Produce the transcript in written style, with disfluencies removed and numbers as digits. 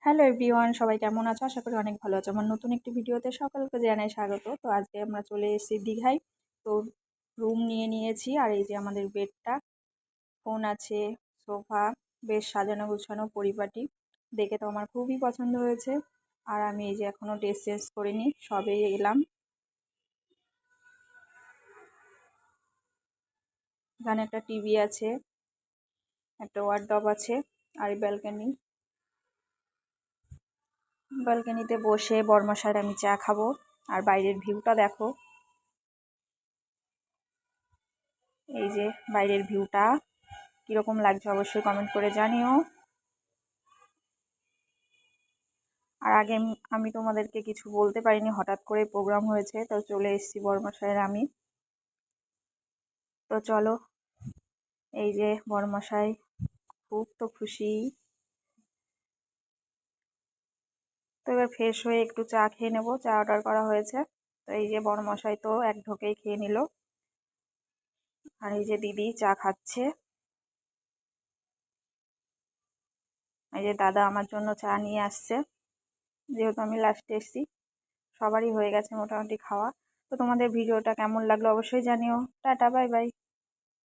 Hello everyone, সবাই কেমন আছো? আশা করি অনেক ভালো আছো। আমার নতুন একটি ভিডিওতে সকলকে জানাই স্বাগত। তো আজকে আমরা চলে এসেছি দীঘায়। তো রুম নিয়ে নিয়েছি, আর এই যে আমাদের বেডটা, ফোন আছে, সোফা, বেশ সাজানো গুছানো পরিপাটি। দেখে তো আমার খুবই পছন্দ হয়েছে। আর আমি এই যে এখনো ড্রেস চেঞ্জ করিনি, সবেই এলাম। এখানে একটা টিভি আছে, একটা ওয়ার্ডরোব আছে, আর ব্যালকনিতে বসে বরমশার আমি চা খাবো। আর বাইরের ভিউটা দেখো, এই যে বাইরের ভিউটা কিরকম লাগছে অবশ্যই কমেন্ট করে জানিও। আর আগে আমি তোমাদেরকে কিছু বলতে পারিনি, হঠাৎ করে প্রোগ্রাম হয়েছে, তো চলে এসেছি বরমশাইয়ের আমি। তো চলো, এই যে বরমশাই খুব তো খুশি। তো এবার ফ্রেশ হয়ে একটু চা খেয়ে নেবো, চা অর্ডার করা হয়েছে। তো এই যে বরমশাই তো এক ঢোকেই খেয়ে নিল। আর এই যে দিদি চা খাচ্ছে। এই যে দাদা আমার জন্য চা নিয়ে আসছে, যেহেতু আমি লাস্টে এসেছি। সবারই হয়ে গেছে মোটামুটি খাওয়া। তো তোমাদের ভিডিওটা কেমন লাগলো অবশ্যই জানিও। Tata, bye bye.